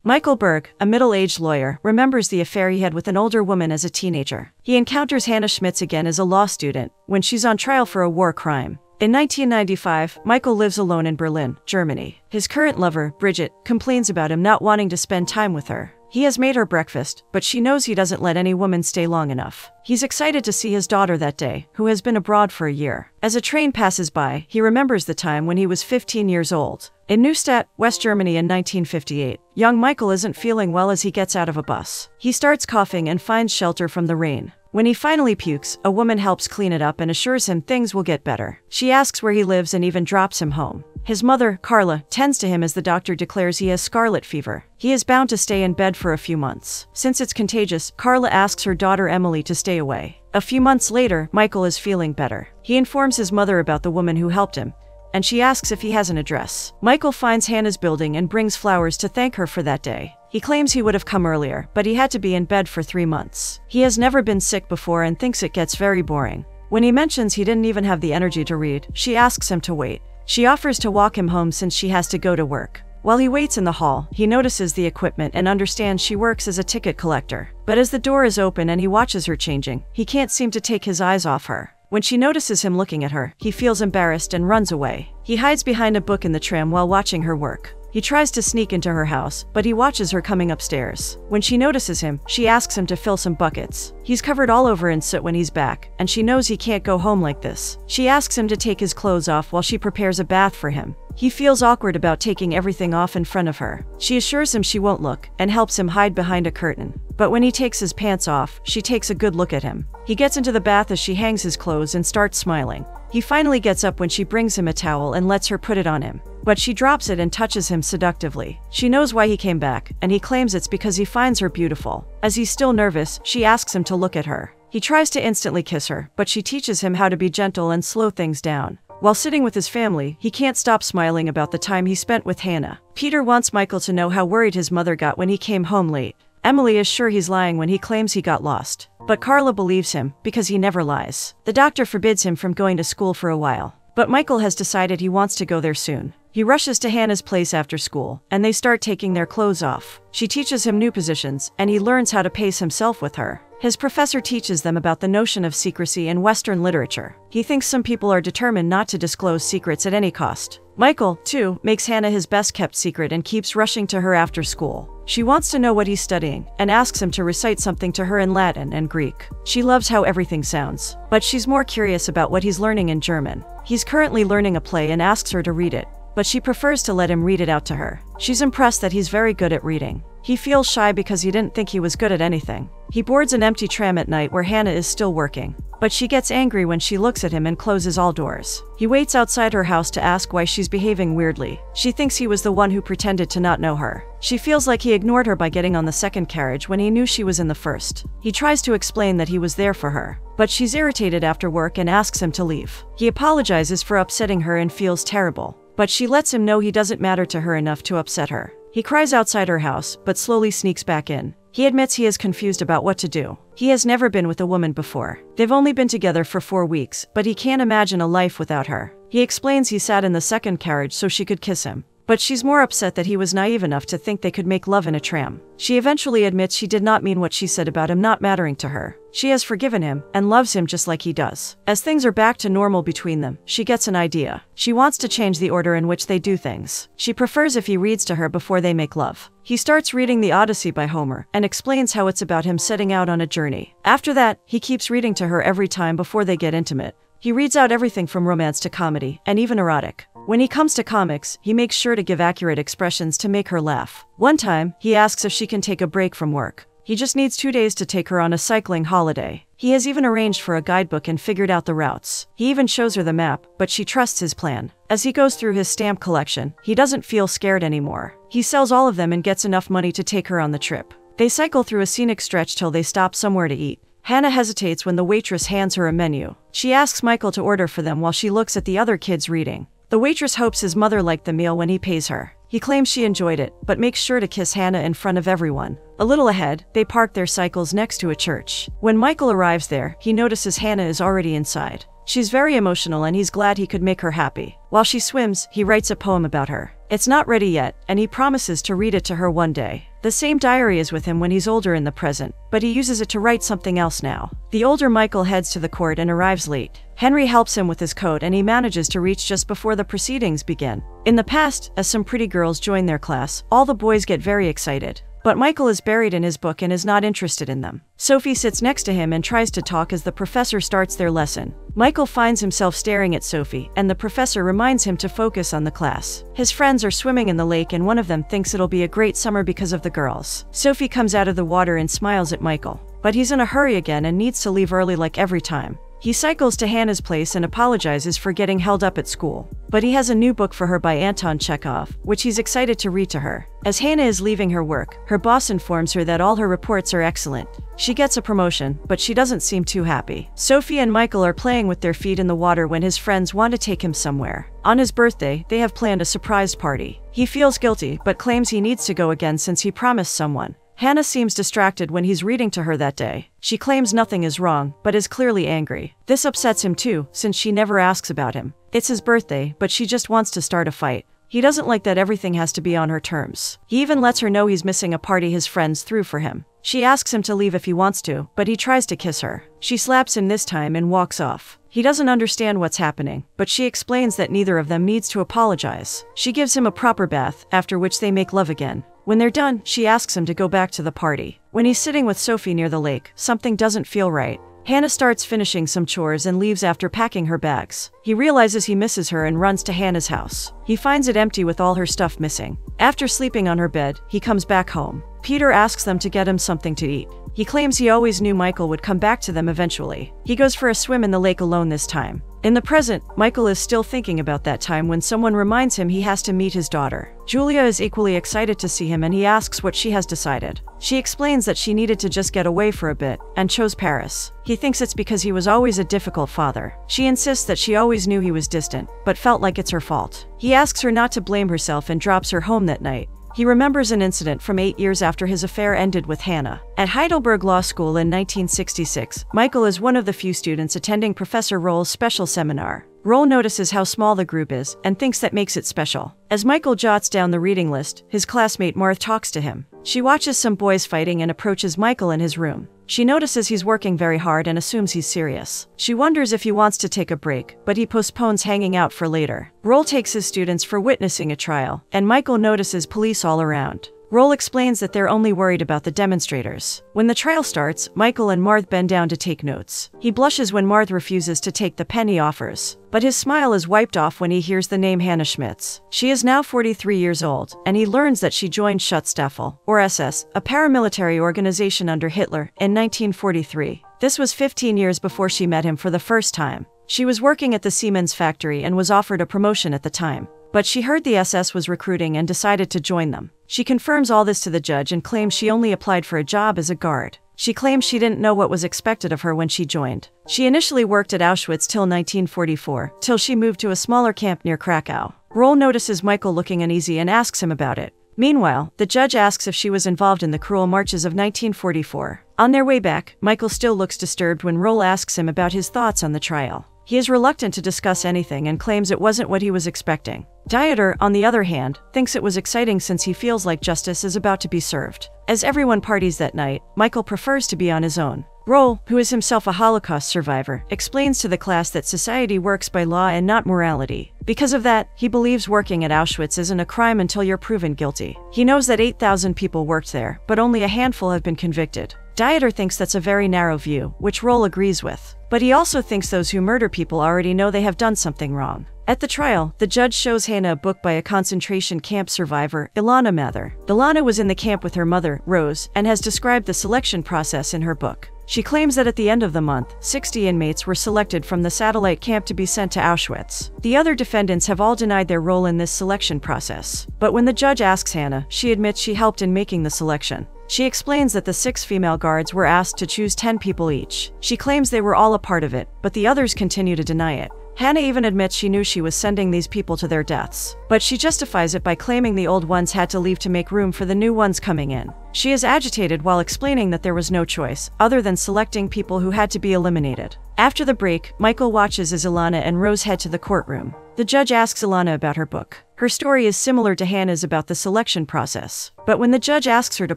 Michael Berg, a middle-aged lawyer, remembers the affair he had with an older woman as a teenager. He encounters Hannah Schmitz again as a law student, when she's on trial for a war crime. In 1995, Michael lives alone in Berlin, Germany. His current lover, Bridget, complains about him not wanting to spend time with her. He has made her breakfast, but she knows he doesn't let any woman stay long enough. He's excited to see his daughter that day, who has been abroad for a year. As a train passes by, he remembers the time when he was 15 years old. In Neustadt, West Germany in 1958, young Michael isn't feeling well as he gets out of a bus. He starts coughing and finds shelter from the rain. When he finally pukes, a woman helps clean it up and assures him things will get better. She asks where he lives and even drops him home. His mother, Carla, tends to him as the doctor declares he has scarlet fever. He is bound to stay in bed for a few months. Since it's contagious, Carla asks her daughter Emily to stay away. A few months later, Michael is feeling better. He informs his mother about the woman who helped him, and she asks if he has an address. Michael finds Hannah's building and brings flowers to thank her for that day. He claims he would have come earlier, but he had to be in bed for 3 months. He has never been sick before and thinks it gets very boring. When he mentions he didn't even have the energy to read, she asks him to wait. She offers to walk him home since she has to go to work. While he waits in the hall, he notices the equipment and understands she works as a ticket collector. But as the door is open and he watches her changing, he can't seem to take his eyes off her. When she notices him looking at her, he feels embarrassed and runs away. He hides behind a book in the tram while watching her work. He tries to sneak into her house, but he watches her coming upstairs. When she notices him, she asks him to fill some buckets. He's covered all over in soot when he's back, and she knows he can't go home like this. She asks him to take his clothes off while she prepares a bath for him. He feels awkward about taking everything off in front of her. She assures him she won't look, and helps him hide behind a curtain. But when he takes his pants off, she takes a good look at him. He gets into the bath as she hangs his clothes and starts smiling. He finally gets up when she brings him a towel and lets her put it on him. But she drops it and touches him seductively. She knows why he came back, and he claims it's because he finds her beautiful. As he's still nervous, she asks him to look at her. He tries to instantly kiss her, but she teaches him how to be gentle and slow things down. While sitting with his family, he can't stop smiling about the time he spent with Hannah. Peter wants Michael to know how worried his mother got when he came home late. Emily is sure he's lying when he claims he got lost. But Carla believes him, because he never lies. The doctor forbids him from going to school for a while. But Michael has decided he wants to go there soon. He rushes to Hannah's place after school, and they start taking their clothes off. She teaches him new positions, and he learns how to pace himself with her. His professor teaches them about the notion of secrecy in Western literature. He thinks some people are determined not to disclose secrets at any cost. Michael, too, makes Hannah his best-kept secret and keeps rushing to her after school. She wants to know what he's studying, and asks him to recite something to her in Latin and Greek. She loves how everything sounds, but she's more curious about what he's learning in German. He's currently learning a play and asks her to read it, but she prefers to let him read it out to her. She's impressed that he's very good at reading. He feels shy because he didn't think he was good at anything. He boards an empty tram at night where Hannah is still working, but she gets angry when she looks at him and closes all doors. He waits outside her house to ask why she's behaving weirdly. She thinks he was the one who pretended to not know her. She feels like he ignored her by getting on the second carriage when he knew she was in the first. He tries to explain that he was there for her, but she's irritated after work and asks him to leave. He apologizes for upsetting her and feels terrible, but she lets him know he doesn't matter to her enough to upset her. He cries outside her house, but slowly sneaks back in. He admits he is confused about what to do. He has never been with a woman before. They've only been together for 4 weeks, but he can't imagine a life without her. He explains he sat in the second carriage so she could kiss him. But she's more upset that he was naive enough to think they could make love in a tram. She eventually admits she did not mean what she said about him not mattering to her. She has forgiven him, and loves him just like he does. As things are back to normal between them, she gets an idea. She wants to change the order in which they do things. She prefers if he reads to her before they make love. He starts reading the Odyssey by Homer, and explains how it's about him setting out on a journey. After that, he keeps reading to her every time before they get intimate. He reads out everything from romance to comedy, and even erotic. When he comes to comics, he makes sure to give accurate expressions to make her laugh. One time, he asks if she can take a break from work. He just needs 2 days to take her on a cycling holiday. He has even arranged for a guidebook and figured out the routes. He even shows her the map, but she trusts his plan. As he goes through his stamp collection, he doesn't feel scared anymore. He sells all of them and gets enough money to take her on the trip. They cycle through a scenic stretch till they stop somewhere to eat. Hannah hesitates when the waitress hands her a menu. She asks Michael to order for them while she looks at the other kids reading. The waitress hopes his mother liked the meal when he pays her. He claims she enjoyed it, but makes sure to kiss Hannah in front of everyone. A little ahead, they park their cycles next to a church. When Michael arrives there, he notices Hannah is already inside. She's very emotional and he's glad he could make her happy. While she swims, he writes a poem about her. It's not ready yet, and he promises to read it to her one day. The same diary is with him when he's older in the present, but he uses it to write something else now. The older Michael heads to the court and arrives late. Henry helps him with his coat and he manages to reach just before the proceedings begin. In the past, as some pretty girls join their class, all the boys get very excited. But Michael is buried in his book and is not interested in them. Sophie sits next to him and tries to talk as the professor starts their lesson. Michael finds himself staring at Sophie, and the professor reminds him to focus on the class. His friends are swimming in the lake and one of them thinks it'll be a great summer because of the girls. Sophie comes out of the water and smiles at Michael. But he's in a hurry again and needs to leave early like every time. He cycles to Hannah's place and apologizes for getting held up at school. But he has a new book for her by Anton Chekhov, which he's excited to read to her. As Hannah is leaving her work, her boss informs her that all her reports are excellent. She gets a promotion, but she doesn't seem too happy. Sophie and Michael are playing with their feet in the water when his friends want to take him somewhere. On his birthday, they have planned a surprise party. He feels guilty, but claims he needs to go again since he promised someone. Hannah seems distracted when he's reading to her that day. She claims nothing is wrong, but is clearly angry. This upsets him too, since she never asks about him. It's his birthday, but she just wants to start a fight. He doesn't like that everything has to be on her terms. He even lets her know he's missing a party his friends threw for him. She asks him to leave if he wants to, but he tries to kiss her. She slaps him this time and walks off. He doesn't understand what's happening, but she explains that neither of them needs to apologize. She gives him a proper bath, after which they make love again. When they're done, she asks him to go back to the party. When he's sitting with Sophie near the lake, something doesn't feel right. Hannah starts finishing some chores and leaves after packing her bags. He realizes he misses her and runs to Hannah's house. He finds it empty with all her stuff missing. After sleeping on her bed, he comes back home. Peter asks them to get him something to eat. He claims he always knew Michael would come back to them eventually. He goes for a swim in the lake alone this time. In the present, Michael is still thinking about that time when someone reminds him he has to meet his daughter. Julia is equally excited to see him and he asks what she has decided. She explains that she needed to just get away for a bit, and chose Paris. He thinks it's because he was always a difficult father. She insists that she always knew he was distant, but felt like it's her fault. He asks her not to blame herself and drops her home that night. He remembers an incident from 8 years after his affair ended with Hannah. At Heidelberg Law School in 1966, Michael is one of the few students attending Professor Roll's special seminar. Roll notices how small the group is and thinks that makes it special. As Michael jots down the reading list, his classmate Marthe talks to him. She watches some boys fighting and approaches Michael in his room. She notices he's working very hard and assumes he's serious. She wonders if he wants to take a break, but he postpones hanging out for later. Roll takes his students for witnessing a trial, and Michael notices police all around. Roll explains that they're only worried about the demonstrators. When the trial starts, Michael and Marthe bend down to take notes. He blushes when Marthe refuses to take the pen he offers. But his smile is wiped off when he hears the name Hannah Schmitz. She is now 43 years old, and he learns that she joined Schutzstaffel, or SS, a paramilitary organization under Hitler, in 1943. This was 15 years before she met him for the first time. She was working at the Siemens factory and was offered a promotion at the time. But she heard the SS was recruiting and decided to join them. She confirms all this to the judge and claims she only applied for a job as a guard. She claims she didn't know what was expected of her when she joined. She initially worked at Auschwitz till 1944, till she moved to a smaller camp near Krakow. Roll notices Michael looking uneasy and asks him about it. Meanwhile, the judge asks if she was involved in the cruel marches of 1944. On their way back, Michael still looks disturbed when Roll asks him about his thoughts on the trial. He is reluctant to discuss anything and claims it wasn't what he was expecting. Dieter, on the other hand, thinks it was exciting since he feels like justice is about to be served. As everyone parties that night, Michael prefers to be on his own. Roll, who is himself a Holocaust survivor, explains to the class that society works by law and not morality. Because of that, he believes working at Auschwitz isn't a crime until you're proven guilty. He knows that 8,000 people worked there, but only a handful have been convicted. Dieter thinks that's a very narrow view, which Roll agrees with. But he also thinks those who murder people already know they have done something wrong. At the trial, the judge shows Hannah a book by a concentration camp survivor, Ilana Mather. Ilana was in the camp with her mother, Rose, and has described the selection process in her book. She claims that at the end of the month, 60 inmates were selected from the satellite camp to be sent to Auschwitz. The other defendants have all denied their role in this selection process. But when the judge asks Hannah, she admits she helped in making the selection. She explains that the 6 female guards were asked to choose 10 people each. She claims they were all a part of it, but the others continue to deny it. Hannah even admits she knew she was sending these people to their deaths, but she justifies it by claiming the old ones had to leave to make room for the new ones coming in. She is agitated while explaining that there was no choice, other than selecting people who had to be eliminated. After the break, Michael watches as Ilana and Rose head to the courtroom. The judge asks Ilana about her book. Her story is similar to Hannah's about the selection process. But when the judge asks her to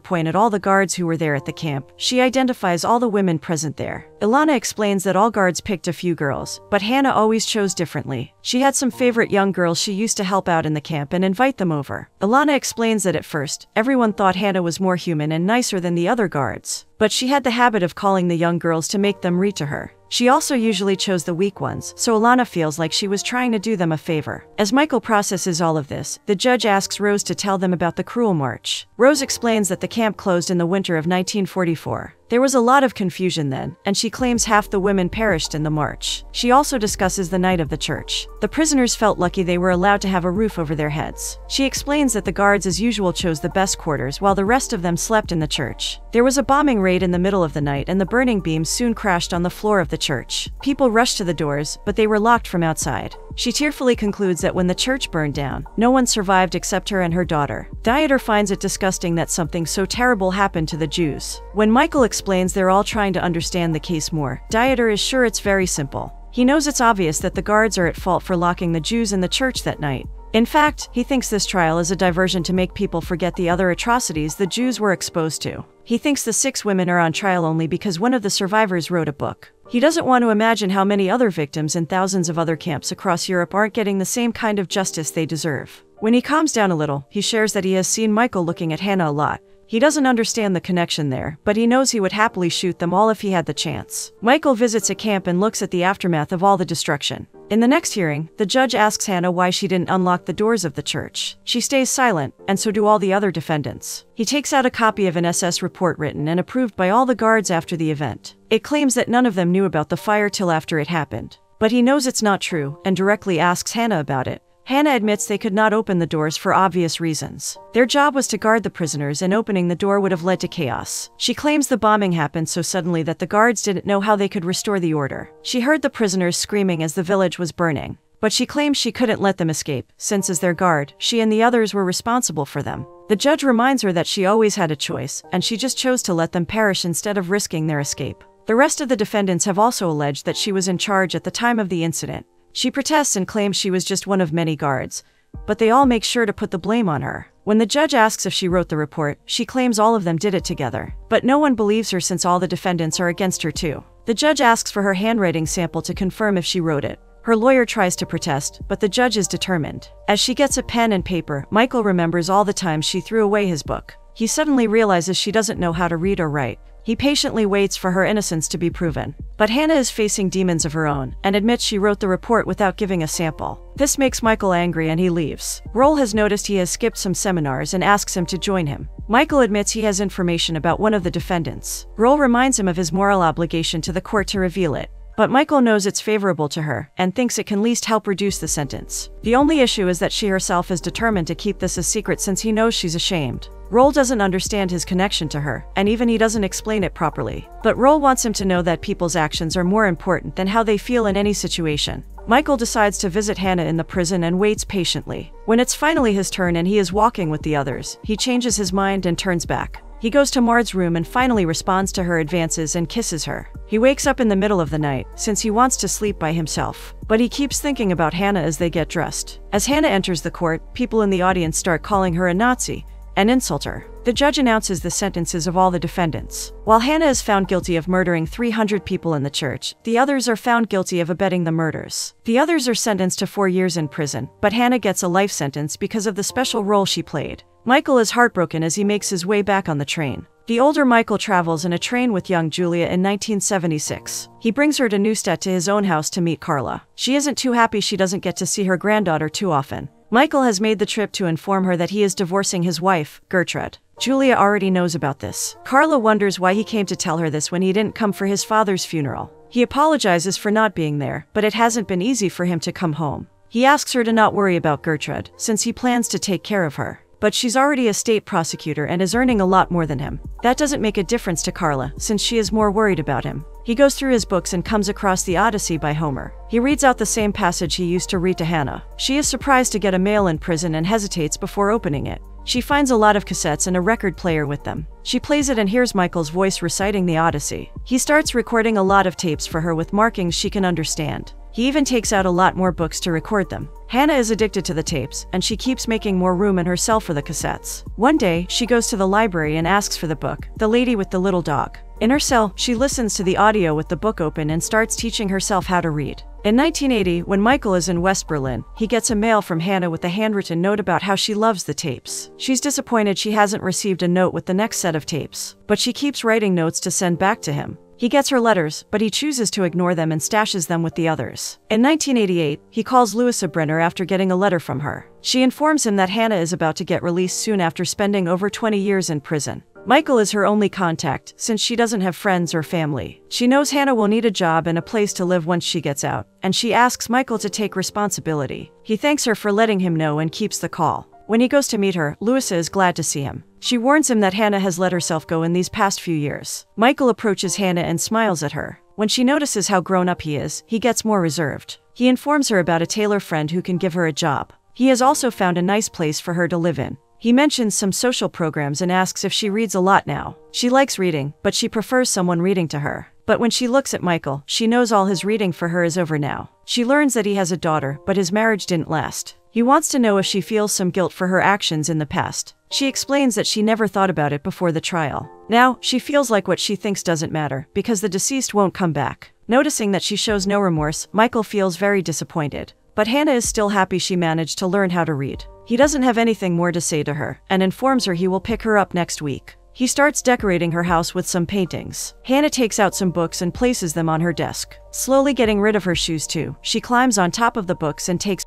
point at all the guards who were there at the camp, she identifies all the women present there. Ilana explains that all guards picked a few girls, but Hannah always chose differently. She had some favorite young girls she used to help out in the camp and invite them over. Ilana explains that at first, everyone thought Hannah was more human and nicer than the other guards, but she had the habit of calling the young girls to make them read to her. She also usually chose the weak ones, so Ilana feels like she was trying to do them a favor. As Michael processes all of this, the judge asks Rose to tell them about the cruel march. Rose explains that the camp closed in the winter of 1944. There was a lot of confusion then, and she claims half the women perished in the march. She also discusses the night of the church. The prisoners felt lucky they were allowed to have a roof over their heads. She explains that the guards as usual chose the best quarters while the rest of them slept in the church. There was a bombing raid in the middle of the night and the burning beams soon crashed on the floor of the church. People rushed to the doors, but they were locked from outside. She tearfully concludes that when the church burned down, no one survived except her and her daughter. Dieter finds it disgusting that something so terrible happened to the Jews. When Michael explains they're all trying to understand the case more, Dieter is sure it's very simple. He knows it's obvious that the guards are at fault for locking the Jews in the church that night. In fact, he thinks this trial is a diversion to make people forget the other atrocities the Jews were exposed to. He thinks the 6 women are on trial only because one of the survivors wrote a book. He doesn't want to imagine how many other victims in thousands of other camps across Europe aren't getting the same kind of justice they deserve. When he calms down a little, he shares that he has seen Michael looking at Hannah a lot. He doesn't understand the connection there, but he knows he would happily shoot them all if he had the chance. Michael visits a camp and looks at the aftermath of all the destruction. In the next hearing, the judge asks Hannah why she didn't unlock the doors of the church. She stays silent, and so do all the other defendants. He takes out a copy of an SS report written and approved by all the guards after the event. It claims that none of them knew about the fire till after it happened. But he knows it's not true, and directly asks Hannah about it. Hannah admits they could not open the doors for obvious reasons. Their job was to guard the prisoners, and opening the door would have led to chaos. She claims the bombing happened so suddenly that the guards didn't know how they could restore the order. She heard the prisoners screaming as the village was burning. But she claims she couldn't let them escape, since as their guard, she and the others were responsible for them. The judge reminds her that she always had a choice, and she just chose to let them perish instead of risking their escape. The rest of the defendants have also alleged that she was in charge at the time of the incident. She protests and claims she was just one of many guards, but they all make sure to put the blame on her. When the judge asks if she wrote the report, she claims all of them did it together. But no one believes her since all the defendants are against her too. The judge asks for her handwriting sample to confirm if she wrote it. Her lawyer tries to protest, but the judge is determined. As she gets a pen and paper, Michael remembers all the times she threw away his book. He suddenly realizes she doesn't know how to read or write. He patiently waits for her innocence to be proven. But Hannah is facing demons of her own, and admits she wrote the report without giving a sample. This makes Michael angry and he leaves. Roll has noticed he has skipped some seminars and asks him to join him. Michael admits he has information about one of the defendants. Roll reminds him of his moral obligation to the court to reveal it. But Michael knows it's favorable to her, and thinks it can least help reduce the sentence. The only issue is that she herself is determined to keep this a secret since he knows she's ashamed. Roll doesn't understand his connection to her, and even he doesn't explain it properly. But Roll wants him to know that people's actions are more important than how they feel in any situation. Michael decides to visit Hannah in the prison and waits patiently. When it's finally his turn and he is walking with the others, he changes his mind and turns back. He goes to Mard's room and finally responds to her advances and kisses her. He wakes up in the middle of the night, since he wants to sleep by himself. But he keeps thinking about Hannah as they get dressed. As Hannah enters the court, people in the audience start calling her a Nazi and insult her. The judge announces the sentences of all the defendants. While Hannah is found guilty of murdering 300 people in the church, the others are found guilty of abetting the murders. The others are sentenced to 4 years in prison, but Hannah gets a life sentence because of the special role she played. Michael is heartbroken as he makes his way back on the train. The older Michael travels in a train with young Julia in 1976. He brings her to Neustadt to his own house to meet Carla. She isn't too happy she doesn't get to see her granddaughter too often. Michael has made the trip to inform her that he is divorcing his wife, Gertrude. Julia already knows about this. Carla wonders why he came to tell her this when he didn't come for his father's funeral. He apologizes for not being there, but it hasn't been easy for him to come home. He asks her to not worry about Gertrude, since he plans to take care of her. But she's already a state prosecutor and is earning a lot more than him. That doesn't make a difference to Carla, since she is more worried about him. He goes through his books and comes across the Odyssey by Homer. He reads out the same passage he used to read to Hannah. She is surprised to get a mail in prison and hesitates before opening it. She finds a lot of cassettes and a record player with them. She plays it and hears Michael's voice reciting the Odyssey. He starts recording a lot of tapes for her with markings she can understand. He even takes out a lot more books to record them. Hannah is addicted to the tapes, and she keeps making more room in her cell for the cassettes. One day, she goes to the library and asks for the book, The Lady with the Little Dog. In her cell, she listens to the audio with the book open and starts teaching herself how to read. In 1980, when Michael is in West Berlin, he gets a mail from Hannah with a handwritten note about how she loves the tapes. She's disappointed she hasn't received a note with the next set of tapes, but she keeps writing notes to send back to him. He gets her letters, but he chooses to ignore them and stashes them with the others. In 1988, he calls Louisa Brenner after getting a letter from her. She informs him that Hannah is about to get released soon after spending over 20 years in prison. Michael is her only contact, since she doesn't have friends or family. She knows Hannah will need a job and a place to live once she gets out, and she asks Michael to take responsibility. He thanks her for letting him know and keeps the call. When he goes to meet her, Louisa is glad to see him. She warns him that Hannah has let herself go in these past few years. Michael approaches Hannah and smiles at her. When she notices how grown up he is, he gets more reserved. He informs her about a tailor friend who can give her a job. He has also found a nice place for her to live in. He mentions some social programs and asks if she reads a lot now. She likes reading, but she prefers someone reading to her. But when she looks at Michael, she knows all his reading for her is over now. She learns that he has a daughter, but his marriage didn't last. He wants to know if she feels some guilt for her actions in the past. She explains that she never thought about it before the trial. Now, she feels like what she thinks doesn't matter, because the deceased won't come back. Noticing that she shows no remorse, Michael feels very disappointed. But Hannah is still happy she managed to learn how to read. He doesn't have anything more to say to her, and informs her he will pick her up next week. He starts decorating her house with some paintings. Hannah takes out some books and places them on her desk. Slowly getting rid of her shoes too, she climbs on top of the books and takes.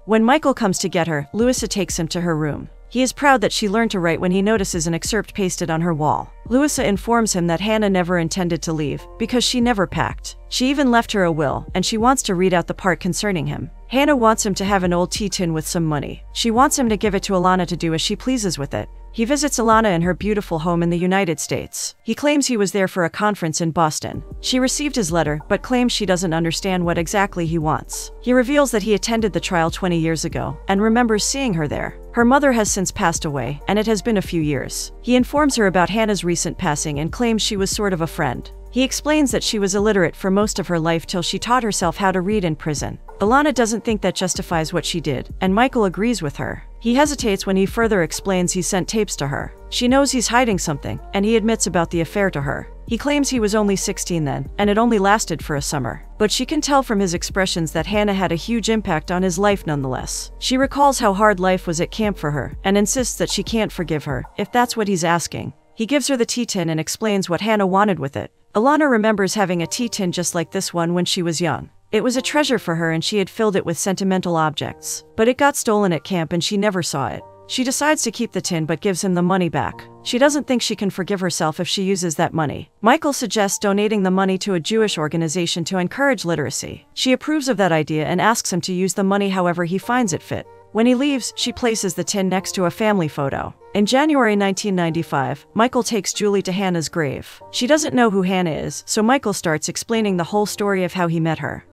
When Michael comes to get her, Louisa takes him to her room. He is proud that she learned to write when he notices an excerpt pasted on her wall. Louisa informs him that Hannah never intended to leave, because she never packed. She even left her a will, and she wants to read out the part concerning him. Hannah wants him to have an old tea tin with some money. She wants him to give it to Alana to do as she pleases with it. He visits Alana in her beautiful home in the United States. He claims he was there for a conference in Boston. She received his letter, but claims she doesn't understand what exactly he wants. He reveals that he attended the trial 20 years ago, and remembers seeing her there. Her mother has since passed away, and it has been a few years. He informs her about Hannah's recent passing and claims she was sort of a friend. He explains that she was illiterate for most of her life till she taught herself how to read in prison. Alana doesn't think that justifies what she did, and Michael agrees with her. He hesitates when he further explains he sent tapes to her. She knows he's hiding something, and he admits about the affair to her. He claims he was only 16 then, and it only lasted for a summer. But she can tell from his expressions that Hannah had a huge impact on his life nonetheless. She recalls how hard life was at camp for her, and insists that she can't forgive her, if that's what he's asking. He gives her the tea tin and explains what Hannah wanted with it. Alana remembers having a tea tin just like this one when she was young. It was a treasure for her and she had filled it with sentimental objects. But it got stolen at camp and she never saw it. She decides to keep the tin but gives him the money back. She doesn't think she can forgive herself if she uses that money. Michael suggests donating the money to a Jewish organization to encourage literacy. She approves of that idea and asks him to use the money however he finds it fit. When he leaves, she places the tin next to a family photo. In January 1995, Michael takes Julie to Hannah's grave. She doesn't know who Hannah is, so Michael starts explaining the whole story of how he met her.